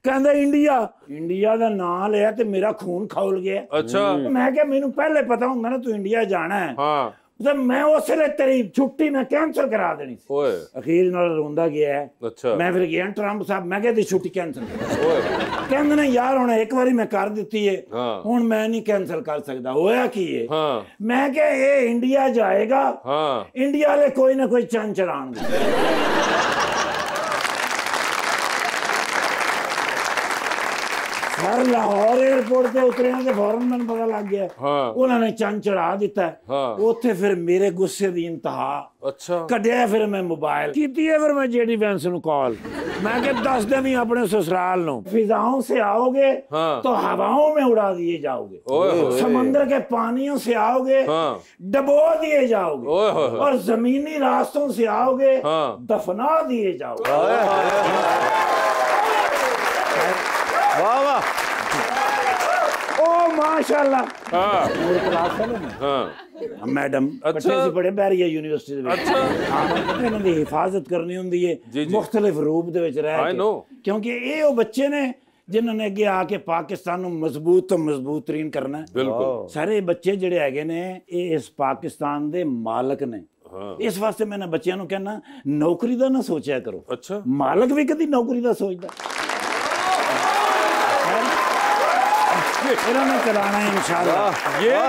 कहंदा इंडिया। इंडिया दा नाम लिया ते मेरा खून खौल गया। अच्छा मैं क्या मैनू पहले पता हुंदा ना तू इंडिया जाना है, हाँ तो मैं उसले तेरी छुट्टी मैं कैंसिल करा देनी सी। ओए अखीर नाल रोंदा गया है। अच्छा मैं फिर गया ट्रंप साहब, मैं क्या दी छुट्टी कैंसिल कर। ओए कहंदे ने यार हुण एक बारी मैं कर दित्ती है, हाँ हुण मैं नहीं कैंसिल कर सकदा। होया की है? हाँ मैं क्या ये इंडिया जाएगा, हाँ इंडिया वाले कोई ना कोई चंद चढ़ाएंगे। सर लाहौर एयरपोर्ट पे उतरे हैं तो फौरन मैंने पता लग गया, हाँ उन्होंने चंद चढ़ा दिता है। हाँ उत्थे फिर मेरे गुस्से दी इंतहा, अच्छा कढ़िया फिर मैं मोबाइल कीती है, फिर मैं जेडी वेंस नू कॉल। मैं क्या दस दिन ही अपने ससुराल नू, फिजाओं से आओगे हाँ तो हवाओं में उड़ा दिए जाओगे, ओए होए समंदर के पानियों से आओगे हाँ डबो दिए जाओगे, ओए होए और जमीनी रास्तों से आओगे हाँ दफना दिए जाओगे। वाह वाह ओ माशाल्लाह। हाँ मेरे क्लास है ना हाँ मैडम, अच्छा। अच्छे से बड़े बैरिया यूनिवर्सिटी दे विच। अच्छा हाँ, पता इन्हां दी हिफाजत करनी हुंदी है जी, जी। मुख्तलिफ रूप दे विच रह I के, know। क्योंकि ये वो बच्चे ने जिन्होंने अगे आके पाकिस्तान नू मजबूत तो मजबूत तरीन करना है। बिल्कुल सारे बच्चे जिहड़े हैगे ने ये इस पाकिस्तान दे मालक ने। इस वास्ते मैंने बच्चों को कहना नौकरी का ना सोचा करो। अच्छा, मालक भी कभी नौकरी का सोचता इन्होंने कराना है इंशाल्लाह। ये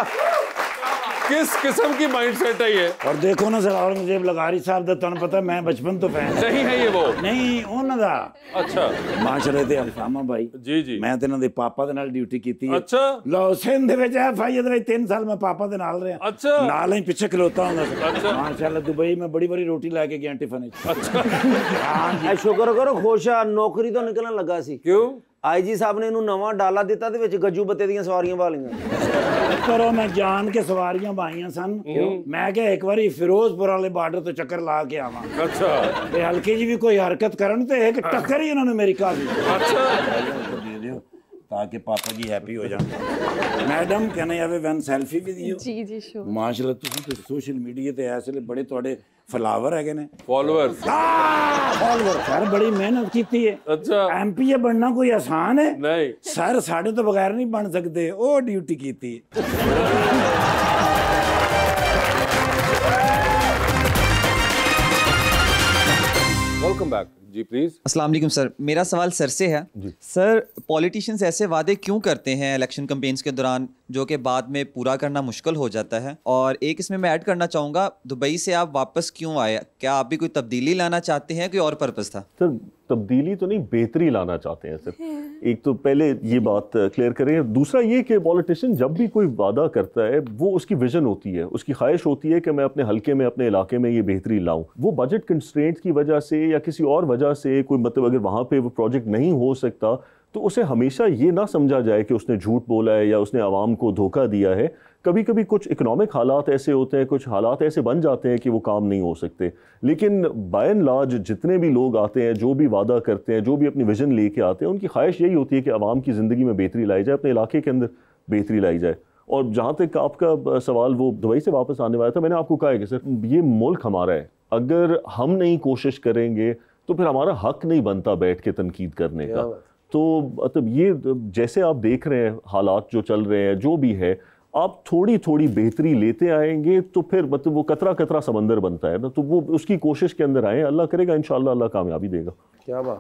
किस किस्म की माइंडसेट है ये? और देखो ना सर औरंगजेब लगारी साहब दा तुहानू पता मैं बचपन तो फैन नहीं है ये वो? नहीं उन्हां दा। अच्छा, माशरे ते अल्फामा भाई जी जी। मैं ते इन्हां दे पापा दे नाल ड्यूटी कीती है। अच्छा, लो सिंध दे विच एफआई दे 3 साल मैं पापा दे नाल रहा। अच्छा, नाल ही पीछे खलोता हुंदा सी। अच्छा। माशाल्लाह दुबई में बड़ी बड़ी रोटी लेके गया टिफिन च। अच्छा। हां जी। शुक्र करो खुश आ नौकरी तो निकलण लगा सी। क्यों? आईजी साहब ने इन्हू नवा डाला दिता ते विच गज्जू बत्ते दियां सवारियां भालियां। करो मैं जान के सवारियां बाईयां सन। मैं क्या एक बारी फिरोजपुर वाले बॉर्डर तो चक्कर ला के आवा। अच्छा, ते हल्की जी भी कोई हरकत करन ते एक टक्कर ही उन्होंने मेरी कर दी। अच्छा, दे दियो ताकि पापा जी हैप्पी हो जाए। मैडम कहने आवे वैन सेल्फी भी दियो। जी जी शो माशाल्लाह तुसी तो सोशल मीडिया ते ऐसे बड़े थोड़े फलावर है ने फॉलोअर्स। फॉलोअर सर बड़ी मेहनत की है। अच्छा, एमपी बनना कोई आसान है नहीं सर साढ़े तो बगैर नहीं बन सकते ओ ड्यूटी की। Welcome back ji please. अस्सलाम वालेकुम सर, मेरा सवाल सर से है। सर, पॉलिटिशियंस ऐसे वादे क्यों करते हैं इलेक्शन कैंपेन्स के दौरान जो कि बाद में पूरा करना मुश्किल हो जाता है? और एक इसमें मैं ऐड करना चाहूँगा, दुबई से आप वापस क्यों आए? क्या आप भी कोई तब्दीली लाना चाहते हैं, कोई और पर्पस था? सर तब्दीली तो नहीं, बेहतरी लाना चाहते हैं सर। एक तो पहले ये बात क्लियर करें। दूसरा ये कि पॉलिटिशियन जब भी कोई वादा करता है वो उसकी विजन होती है, उसकी ख्वाहिश होती है कि मैं अपने हलके में अपने इलाके में ये बेहतरी लाऊं। वो बजट कंस्ट्रेंट्स की वजह से या किसी और वजह से कोई मतलब अगर वहाँ पे वो प्रोजेक्ट नहीं हो सकता तो उसे हमेशा ये ना समझा जाए कि उसने झूठ बोला है या उसने आवाम को धोखा दिया है। कभी कभी कुछ इकोनॉमिक हालात ऐसे होते हैं, कुछ हालात ऐसे बन जाते हैं कि वो काम नहीं हो सकते। लेकिन बाय एंड लार्ज जितने भी लोग आते हैं, जो भी वादा करते हैं, जो भी अपनी विजन लेके आते हैं, उनकी ख्वाहिश यही होती है कि आवाम की ज़िंदगी में बेहतरी लाई जाए, अपने इलाके के अंदर बेहतरी लाई जाए। और जहाँ तक आपका सवाल वो दुबई से वापस आने वाला था, मैंने आपको कहा है कि सर ये मुल्क हमारा है, अगर हम नहीं कोशिश करेंगे तो फिर हमारा हक नहीं बनता बैठ के तनकीद करने का। तो मतलब ये जैसे आप देख रहे हैं हालात जो चल रहे हैं, जो भी है, आप थोड़ी थोड़ी बेहतरी लेते आएंगे तो फिर मतलब वो कतरा कतरा समंदर बनता है ना, तो वो उसकी कोशिश के अंदर आए, अल्लाह करेगा इंशाल्लाह अल्लाह कामयाबी देगा। क्या बात।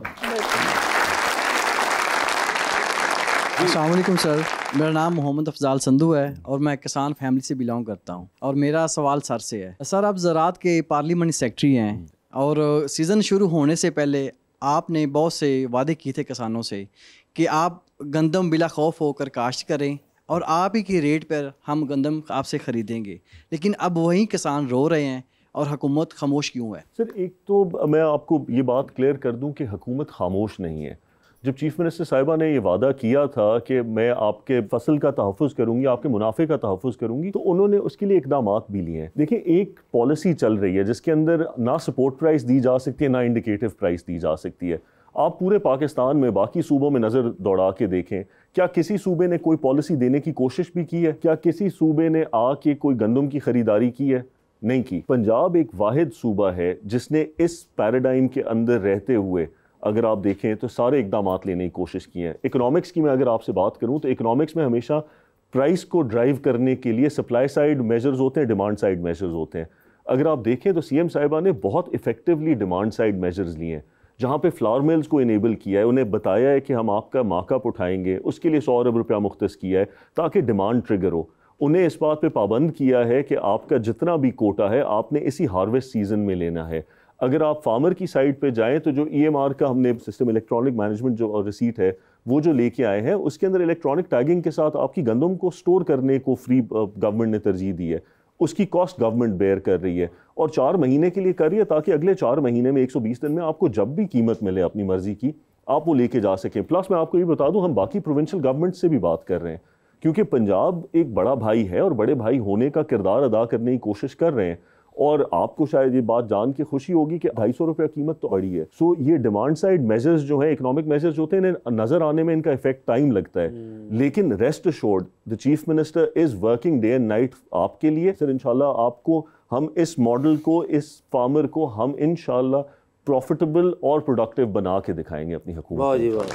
अस्सलाम वालेकुम सर, मेरा नाम मोहम्मद अफजाल संधू है और मैं किसान फैमिली से बिलोंग करता हूं। और मेरा सवाल सर से है। सर, आप ज़राअत के पार्लियामेंट सेक्रेटरी हैं और सीज़न शुरू होने से पहले आपने बहुत से वादे किए थे किसानों से कि आप गंदम बिला खौफ होकर काश्त करें और आप ही के रेट पर हम गंदम आपसे ख़रीदेंगे, लेकिन अब वही किसान रो रहे हैं और हुकूमत खामोश क्यों है? सर एक तो मैं आपको ये बात क्लियर कर दूं कि हुकूमत खामोश नहीं है। जब चीफ मिनिस्टर साहिबा ने ये वादा किया था कि मैं आपके फसल का तहफ़्फ़ुज़ करूंगी, आपके मुनाफे का तहफ़्फ़ुज़ करूंगी, तो उन्होंने उसके लिए इक़दामात भी लिए हैं। देखिए, एक पॉलिसी चल रही है जिसके अंदर ना सपोर्ट प्राइस दी जा सकती है, ना इंडिकेटिव प्राइस दी जा सकती है। आप पूरे पाकिस्तान में बाकी सूबों में नज़र दौड़ा के देखें, क्या किसी सूबे ने कोई पॉलिसी देने की कोशिश भी की है? क्या किसी सूबे ने आके कोई गंदम की ख़रीदारी की है? नहीं की। पंजाब एक वाहिद सूबा है जिसने इस पैराडाइम के अंदर रहते हुए अगर आप देखें तो सारे इक़दामात लेने की कोशिश की हैं। इकोनॉमिक्स की मैं अगर आपसे बात करूं तो इकोनॉमिक्स में हमेशा प्राइस को ड्राइव करने के लिए सप्लाई साइड मेजर्स होते हैं, डिमांड साइड मेजर्स होते हैं। अगर आप देखें तो सीएम साहिबा ने बहुत इफेक्टिवली डिमांड साइड मेजर्स लिए हैं, जहाँ पे फ्लावर मिल्स को इनेबल किया है, उन्हें बताया है कि हम आपका मार्कअप उठाएंगे, उसके लिए 100 अरब रुपया मुख्तस किया है ताकि डिमांड ट्रिगर हो। उन्हें इस बात पे पाबंद किया है कि आपका जितना भी कोटा है आपने इसी हार्वेस्ट सीजन में लेना है। अगर आप फार्मर की साइड पे जाएं तो जो EMR का हमने सिस्टम इलेक्ट्रॉनिक मैनेजमेंट जो रिसीट है वो जो लेके आए हैं, उसके अंदर इलेक्ट्रॉनिक टैगिंग के साथ आपकी गंदम को स्टोर करने को फ्री गवर्नमेंट ने तरजीह दी है। उसकी कॉस्ट गवर्नमेंट बेयर कर रही है और 4 महीने के लिए कर रही है ताकि अगले 4 महीने में 120 दिन में आपको जब भी कीमत मिले अपनी मर्जी की आप वो लेके जा सकें। प्लस मैं आपको ये बता दूं, हम बाकी प्रोविंशियल गवर्नमेंट से भी बात कर रहे हैं क्योंकि पंजाब एक बड़ा भाई है और बड़े भाई होने का किरदार अदा करने की कोशिश कर रहे हैं। और आपको शायद ये बात जान के खुशी होगी कि 250 रुपया कीमत तो बढ़ी है। सो ये डिमांड साइड मेजर्स जो है, इकोनॉमिक मेजर्स होते हैं, इन्हें नजर आने में इनका इफेक्ट टाइम लगता है, लेकिन rest assured the chief minister is working day and night आपके लिए। सर इंशाल्लाह आपको हम इस मॉडल को, इस फार्मर को हम इंशाल्लाह प्रॉफिटेबल और प्रोडक्टिव बना के दिखाएंगे अपनी हुकूमत। वाह जी वाह।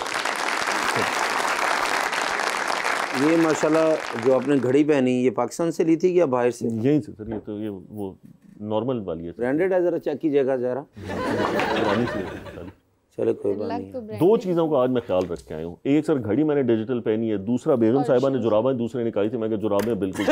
ये माशाल्लाह जो आपने घड़ी पहनी ये पाकिस्तान से ली थी या बाहर से? यहीं से सर, ये तो ये वो नॉर्मल वाली है। ब्रांडेड है, जरा चेक कीजिएगा जरा। पुरानी सी है। चलो कोई बात नहीं। दो चीज़ों का आज मैं ख्याल रख के आया हूँ। एक सर घड़ी मैंने डिजिटल पहनी है, दूसरा बेगम साहिबा ने जुराबें दूसरे निकाली थी, मैं कहा जुराबें बिल्कुल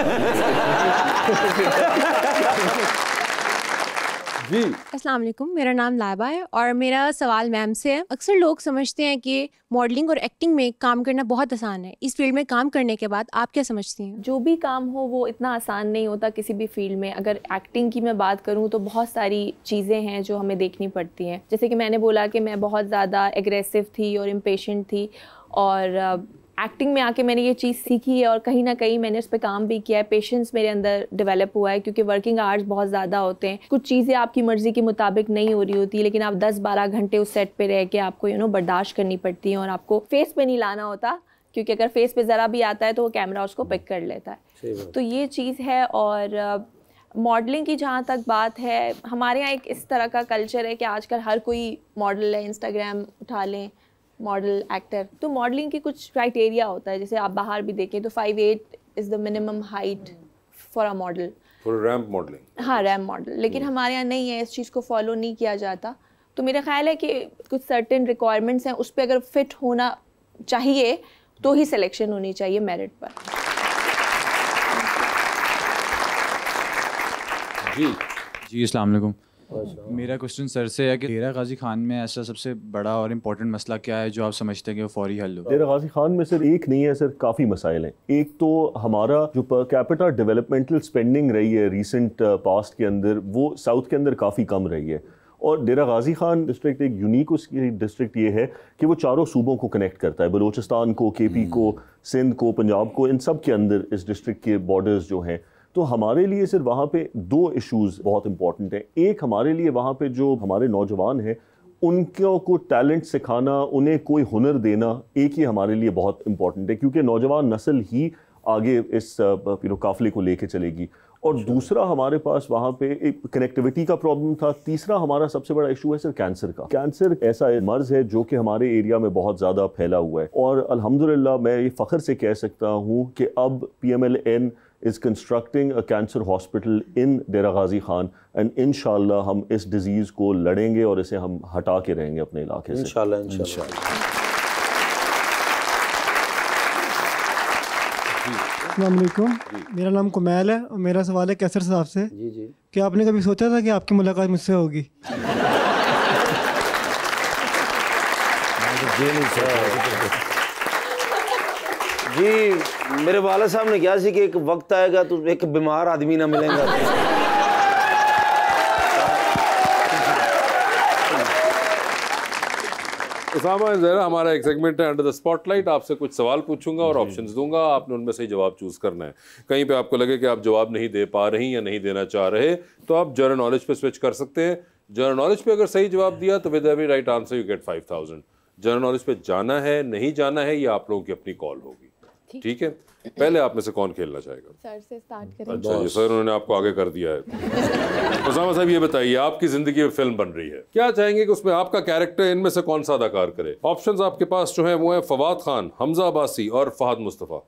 जी। अस्सलाम वालेकुम, मेरा नाम लाइबा है और मेरा सवाल मैम से है। अक्सर लोग समझते हैं कि मॉडलिंग और एक्टिंग में काम करना बहुत आसान है। इस फील्ड में काम करने के बाद आप क्या समझती हैं? जो भी काम हो वो इतना आसान नहीं होता किसी भी फील्ड में। अगर एक्टिंग की मैं बात करूँ तो बहुत सारी चीज़ें हैं जो हमें देखनी पड़ती हैं। जैसे कि मैंने बोला कि मैं बहुत ज़्यादा एग्रेसिव थी और इम्पेशेंट थी, और एक्टिंग में आके मैंने ये चीज़ सीखी है और कहीं ना कहीं मैंने उस पर काम भी किया है। पेशेंस मेरे अंदर डेवलप हुआ है, क्योंकि वर्किंग आवर्स बहुत ज़्यादा होते हैं। कुछ चीज़ें आपकी मर्ज़ी के मुताबिक नहीं हो रही होती, लेकिन आप 10-12 घंटे उस सेट पे रह के आपको बर्दाश्त करनी पड़ती है, और आपको फेस पे नहीं लाना होता, क्योंकि अगर फेस पे ज़रा भी आता है तो वो कैमरा उसको पिक कर लेता है। तो ये चीज़ है। और मॉडलिंग की जहाँ तक बात है, हमारे यहाँ एक इस तरह का कल्चर है कि आजकल हर कोई मॉडल है। इंस्टाग्राम उठा लें, मॉडल, एक्टर। तो मॉडलिंग की कुछ क्राइटेरिया होता है, जैसे आप बाहर भी देखें तो 5'8" is the minimum height for a model, for ramp modelling. हाँ, रैंप मॉडल। लेकिन हमारे यहाँ नहीं है, इस चीज़ को फॉलो नहीं किया जाता। तो मेरा ख्याल है कि कुछ सर्टेन रिक्वायरमेंट्स हैं, उस पर अगर फिट होना चाहिए तो ही सिलेक्शन होनी चाहिए मेरिट पर। जी अस्सलाम वालेकुम। मेरा क्वेश्चन सर से है कि डेरा गाजी खान में ऐसा सबसे बड़ा और इम्पोर्टेंट मसला क्या है जो आप समझते हैं कि वो फौरी हल हो? डेरा गाजी खान में सिर्फ एक नहीं है सर, काफ़ी मसाइल हैं। एक तो हमारा जो पर कैपिटा डेवलपमेंटल स्पेंडिंग रही है रिसेंट पास्ट के अंदर, वो साउथ के अंदर काफ़ी कम रही है। और डेरा गाजी खान डिस्ट्रिक्ट एक यूनिक उसकी डिस्ट्रिक्ट ये है कि वो चारों सूबों को कनेक्ट करता है, बलूचिस्तान को, KP को, सिंध को, पंजाब को, इन सब के अंदर इस डिस्ट्रिक्ट के बॉर्डर्स जो हैं। तो हमारे लिए सिर्फ वहाँ पे दो इश्यूज़ बहुत इंपॉर्टेंट हैं। एक हमारे लिए वहाँ पे जो हमारे नौजवान हैं उनको को टैलेंट सिखाना, उन्हें कोई हुनर देना, एक ही हमारे लिए बहुत इंपॉर्टेंट है, क्योंकि नौजवान नस्ल ही आगे इस काफिले को लेके चलेगी। और दूसरा हमारे पास वहाँ पे एक कनेक्टिविटी का प्रॉब्लम था। तीसरा हमारा सबसे बड़ा इशू है सर कैंसर का। कैंसर ऐसा मर्ज है जो कि हमारे एरिया में बहुत ज़्यादा फैला हुआ है, और अल्हम्दुलिल्लाह मैं ये फ़ख्र से कह सकता हूँ कि अब PMLN is constructing a cancer hospital in Dera Ghazi Khan, and इंशाल्लाह हम इस डिजीज़ को लड़ेंगे और इसे हम हटा के रहेंगे अपने इलाके से इंशाल्लाह। अस्सलाम वालेकुम, मेरा नाम कुमैल है और मेरा सवाल है कैसर साहब से। जी। क्या आपने कभी सोचा था कि आपकी मुलाकात मुझसे होगी? जी, मेरे वाला साहब ने कहा कि एक वक्त आएगा तो एक बीमार आदमी ना मिलेगा। उसामा ज़रा, हमारा एक सेगमेंट है अंडर द स्पॉटलाइट। आपसे कुछ सवाल पूछूंगा और ऑप्शंस दूंगा, आपने उनमें से जवाब चूज करना है। कहीं पे आपको लगे कि आप जवाब नहीं दे पा रही या नहीं देना चाह रहे, तो आप जनरल नॉलेज पे स्विच कर सकते हैं। जनरल नॉलेज पे अगर सही जवाब दिया तो with every right answer you get 5000। General knowledge पे जाना है, नहीं जाना है, ये आप लोगों की अपनी कॉल होगी। ठीक है, पहले आप में से कौन खेलना चाहेगा? सर से स्टार्ट करें। अच्छा जी सर, उन्होंने आपको आगे कर दिया है। उसामा साहब ये बताइए, आपकी जिंदगी में फिल्म बन रही है, क्या चाहेंगे कि उसमें आपका कैरेक्टर इनमें से कौन सा अदाकार करे? ऑप्शंस आपके पास जो है वो है फवाद खान, हमजा अब्बासी और फहद मुस्तफ़ा।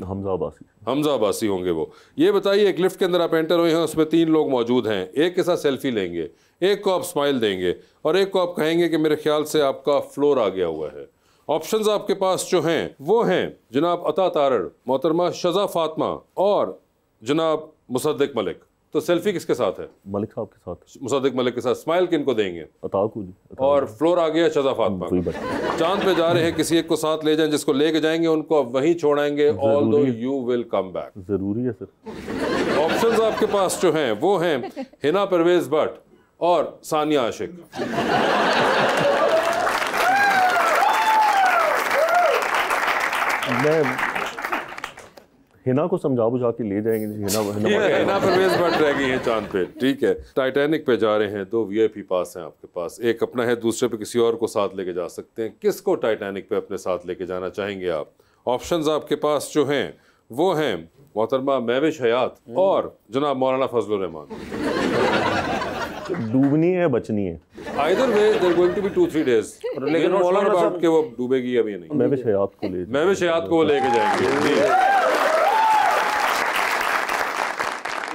हमजा अब्बासी होंगे वो। ये बताइए, एक लिफ्ट के अंदर आप एंटर हुए हैं, उसमें 3 लोग मौजूद हैं, एक के साथ सेल्फी लेंगे, एक को आप स्माइल देंगे और एक को आप कहेंगे कि मेरे ख्याल से आपका फ्लोर आ गया हुआ है। ऑप्शंस आपके पास जो हैं वो हैं जनाब अता तारड़, मोहतरमा शज़ा फातिमा और जनाब मुसद्दिक मलिक। तो सेल्फी किसके साथ है? मलिक साहब के साथ। मुसद्दिक मलिक के साथ। स्माइल किनको देंगे? अता को। और फ्लोर आ गया शज़ा फातिमा। चांद पे जा रहे हैं, किसी एक को साथ ले जाएं, जिसको लेके जाएंगे उनको आप वहीं छोड़ेंगे, although you will come back. जरूरी है सर। ऑप्शंस आपके पास जो हैं वो हैं हिना परवेज भट्ट और सानिया आशिक। मैं हिना को समझा बुझा के ले जाएंगे। हिना परवेज भट्ट रह गई है चांद पे। ठीक है, टाइटैनिक पे जा रहे हैं, 2 VIP पास हैं आपके पास, एक अपना है, दूसरे पे किसी और को साथ लेके जा सकते हैं। किसको टाइटैनिक पे अपने साथ लेके जाना चाहेंगे आप? ऑप्शंस आपके पास जो हैं वो हैं मोहतरमा महविश हयात और जनाब मौलाना फजलुर रहमान। डूबनी है बचनी है? Either way, they're going to be 2-3 days. लेकिन मौलाना साहब के वो डूबेगी अभी नहीं। महविश हयात को लेके जाएंगे।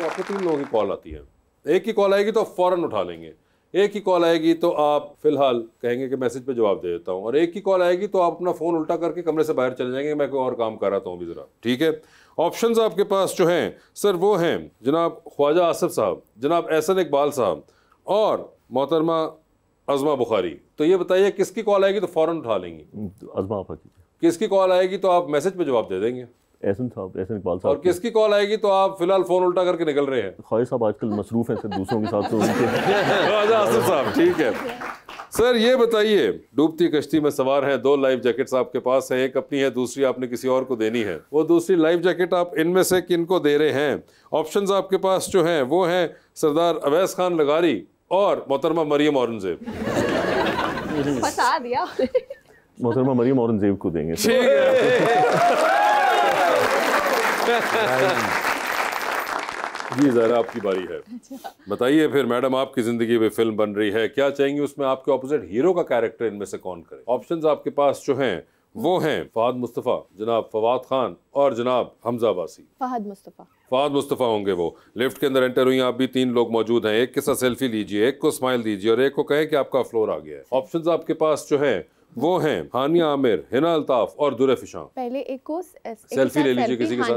आपको 3 लोगों की कॉल आती है, एक ही कॉल आएगी तो आप फौरन उठा लेंगे, एक ही कॉल आएगी तो आप फिलहाल कहेंगे कि मैसेज पे जवाब दे देता हूँ, और एक ही कॉल आएगी तो आप अपना फ़ोन उल्टा करके कमरे से बाहर चले जाएंगे, मैं कोई और काम कर रहा हूँ अभी ज़रा, ठीक है। ऑप्शंस आपके पास जो हैं सर वो हैं जनाब ख्वाजा आसिफ साहब, जनाब एहसन इकबाल साहब और मोहतरमा अज़मा बुखारी। तो ये बताइए किसकी कॉल आएगी तो फ़ौरन उठा लेंगी? अज़मा आपा की। किसकी कॉल आएगी तो आप मैसेज पे जवाब दे देंगे? एहसन साहब, एहसन इकबाल साहब। और किसकी कॉल आएगी तो आप फिलहाल फ़ोन उल्टा करके निकल रहे हैं? ख्वाजा साहब आजकल मसरूफ़ हैं सर दूसरों के साथ, तो ख्वाजा आसिफ साहब, ठीक है। सर ये बताइए, डूबती कश्ती में सवार हैं, 2 लाइफ जैकेट्स आपके पास है, एक अपनी है, दूसरी आपने किसी और को देनी है। वो दूसरी लाइफ जैकेट आप इनमें से किनको दे रहे हैं? ऑप्शंस आपके पास जो हैं वो हैं सरदार अवैस खान लगारी और मोहतरमा मरियम औरंगजेब। फंसा दिया। मोहतरमा मरियम औरंगजेब को देंगे। ठीक है जी, ज़रा आपकी बारी है। बताइए फिर मैडम, आपकी जिंदगी में फिल्म बन रही है, क्या चाहेंगी उसमें आपके ऑपोजिट हीरो का कैरेक्टर इनमें से कौन करे? ऑप्शंस आपके पास जो हैं वो हैं फहद मुस्तफ़ा, जनाब फवाद खान और जनाब हमजा अब्बासी। फहद मुस्तफ़ा। फहद मुस्तफ़ा होंगे वो। लिफ्ट के अंदर एंटर हुई, आप भी 3 लोग मौजूद हैं, एक के साथ सेल्फी लीजिए, एक को स्माइल दीजिए और एक को कहें कि आपका फ्लोर आ गया है। ऑप्शंस आपके पास जो हैं वो हैं हानिया आमिर, हिना अल्ताफ और दुरे फिशां। पहले एक को सेल्फी ले लीजिए किसी के साथ।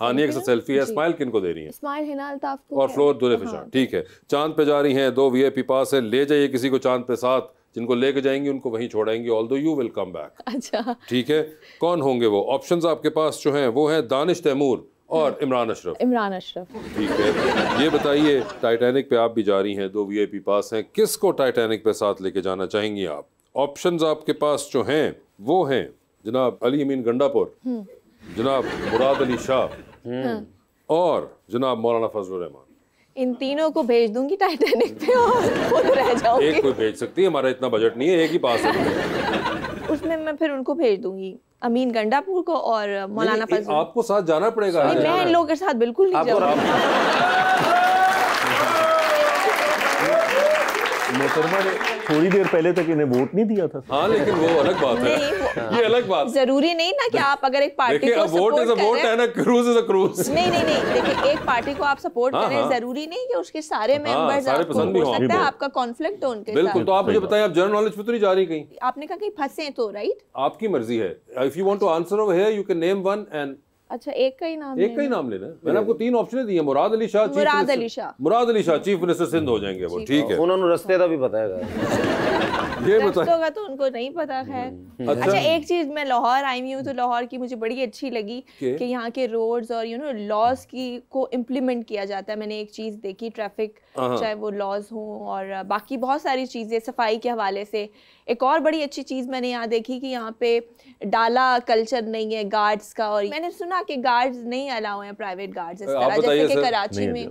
हानिया के साथ सेल्फी है। स्माइल किन को दे रही है? स्माइल हिना अल्ताफ को और फ्लोर दुरे फिशां, ठीक है। चांद पे जा रही हैं, 2 VIP पास है, ले जाइए किसी को चांद पे साथ, जिनको लेके जाएंगी उनको वहीं छोड़ेंगे, although you will come back. अच्छा, ठीक है। कौन होंगे वो? ऑप्शंस आपके पास जो हैं वो हैं दानिश तैमूर और इमरान अशरफ। इमरान अशरफ, ठीक है। ये बताइए, टाइटैनिक पे आप भी जा रही हैं, 2 VIP पास हैं, किसको टाइटैनिक पे साथ लेके जाना चाहेंगी आप? ऑप्शंस आपके पास जो हैं वो हैं जनाब अली अमीन गंडापुर, जनाब मुराद अली शाह और जनाब मौलाना फजलुर रहमान। इन तीनों को भेज दूंगी टाइटैनिक पे और खुद रह जाऊंगी। एक कोई भेज सकती है, हमारा इतना बजट नहीं है, एक ही पास है। उसमें मैं फिर उनको भेज दूंगी, अमीन गंडापुर को और मौलाना फजलुर। आपको साथ जाना पड़ेगा। मैं इन लोगों के साथ बिल्कुल नहीं जाऊंगी। मोहतरमा ने थोड़ी देर पहले तक इन्हें वोट नहीं दिया था। हाँ, लेकिन वो अलग बात है, ये अलग बात। जरूरी नहीं ना कि आप अगर एक पार्टी को वोट इज अ वोट है ना, क्रूज इज अ क्रूज। नहीं, देखिए एक पार्टी को आप सपोर्ट करें, जरूरी नहीं कि उसके सारे मेंबर्स आपको पसंद भी हो सकता है, आपका कॉन्फ्लिक्ट हो उनके साथ। बिल्कुल। तो आप मुझे बताएं, आप जनरल नॉलेज पे तो नहीं जा रही कहीं? आपने कहा कहीं फंसे तो, राइट? आपकी मर्जी है। If you want to answer over here you can name one and. अच्छा, एक का ही नाम लेना है। मैंने आपको 3 ऑप्शन दिए, मुराद अली शाह, मुराद अली शाह चीफ मिनिस्टर सिंध हो जाएंगे वो, ठीक है। उन्होंने रस्ते का भी बताएगा। ये बताएगा तो उनको नहीं पता है। अच्छा, एक चीज, मैं लाहौर आई हूँ तो लाहौर की मुझे बड़ी अच्छी लगी कि यहाँ के रोड्स और लॉज की को इम्प्लीमेंट किया जाता है। मैंने एक चीज देखी, ट्रैफिक चाहे वो लॉज हो और बाकी बहुत सारी चीजें सफाई के हवाले से। एक और बड़ी अच्छी चीज मैंने यहाँ देखी कि यहाँ पे डाला कल्चर नहीं है गार्ड्स का, और मैंने सुना कि गार्ड्स नहीं अलाउ हैं, प्राइवेट गार्ड्स इस तरह, जैसे कि कराची में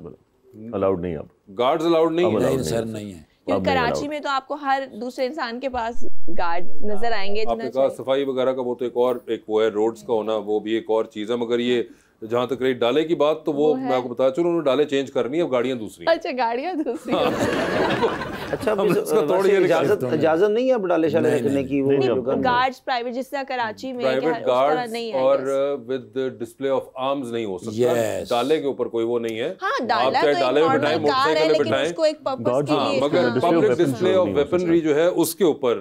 अलाउड नहीं। अब गार्ड्स अलाउड नहीं है सर, नहीं है। क्योंकि कराची में तो आपको हर दूसरे इंसान के पास गार्ड नजर आएंगे। आपने कहा सफाई वगैरह का, वो तो एक वो है, रोड्स का होना वो भी एक और चीज है। मगर ये जहाँ तक रही डाले की बात, तो वो मैं आपको बता चलूं, उन्होंने डाले चेंज करनी है, अब गाड़ियाँ दूसरी। अच्छा, गाड़ियाँ दूसरी। अच्छा, इजाजत नहीं है अब डाले शाले रखने की? वो गार्ड्स प्राइवेट, जिस तरह कराची में प्राइवेट गार्ड्स और विद डिस्प्ले ऑफ आर्म्स नहीं हो सकता। डाले के ऊपर कोई वो नहीं है। हाँ, डाला तो डाले में बिठाएं, मोटरसाइकिल में बिठाएं, उसको एक पर्पस के लिए, मगर पब्लिक डिस्प्ले ऑफ वेपनरी जो है उसके ऊपर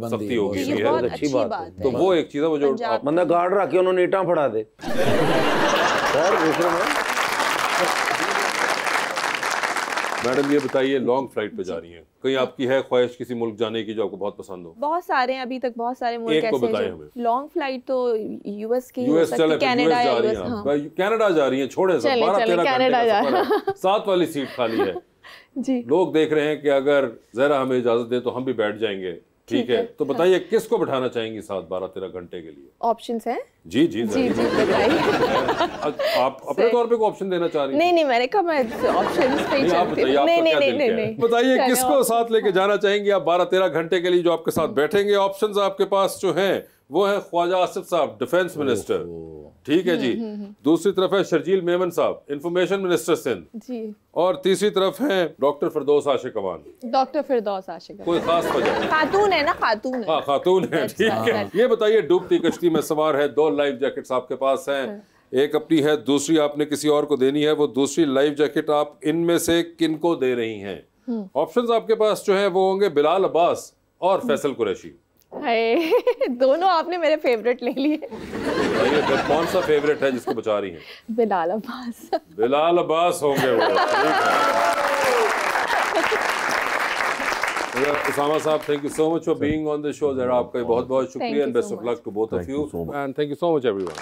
सख्ती होगी। ये बहुत अच्छी बात है। तो वो एक चीज है, वो जो बंदा गार्ड रख के उन्होंने ईंटा फड़ा दे। मैडम ये बताइए, लॉन्ग फ्लाइट पे जा रही हैं, कहीं आपकी है ख्वाहिश किसी मुल्क जाने की जो आपको बहुत पसंद हो? बहुत सारे हैं अभी तक, बहुत सारे मुल्क ऐसे हैं। लॉन्ग फ्लाइट तो यूएस की हो सकती है, कनाडा जा रही हैं। कनाडा जा रही हैं, छोड़े सब 12-13 कनाडा जा रही हैं। 7 वाली सीट खाली है जी। लोग देख रहे हैं कि अगर जरा हमें इजाजत दे तो हम भी बैठ जाएंगे, ठीक है। तो बताइए किसको बिठाना चाहेंगी साथ 12-13 घंटे के लिए? ऑप्शंस हैं? जी बताइए। आप अपने तौर पे को ऑप्शन देना चाह रही हैं? नहीं, मैंने कहा मैं ऑप्शंस पे ही चलती हूं। नहीं। बताइए किसको साथ लेके जाना चाहेंगी आप 12-13 घंटे के लिए जो आपके साथ बैठेंगे? ऑप्शंस आपके पास जो हैं वो है ख्वाजा आसिफ साहब, डिफेंस मिनिस्टर, ठीक है जी। दूसरी तरफ है शर्जील मेमन साहब, इंफॉर्मेशन मिनिस्टर सिंध जी। और तीसरी तरफ है डॉक्टर फिरदौस आशिक अवान। डॉक्टर फिरदौस आशिक, कोई खास वजह? खातून है ना, खातून है। हाँ, खातून है, ठीक है। ये बताइए, डूबती कश्ती में सवार है, 2 लाइफ जैकेट्स आपके पास हैं, एक अपनी है, दूसरी आपने किसी और को देनी है। वो दूसरी लाइफ जैकेट आप इनमें से किन को दे रही हैं? ऑप्शंस आपके पास जो है वो होंगे बिलाल अब्बास और फैसल कुरैशी। दोनों आपने मेरे फेवरेट ले लिए। तो कौन सा फेवरेट है जिसको बचा रही हैं? बिलाल अब्बास। बिलाल अब्बास होंगे वो। उसामा साहब, thank you so much for being on the show. जरा आपका बहुत बहुत शुक्रिया and best of luck to both of you and thank you so much everyone.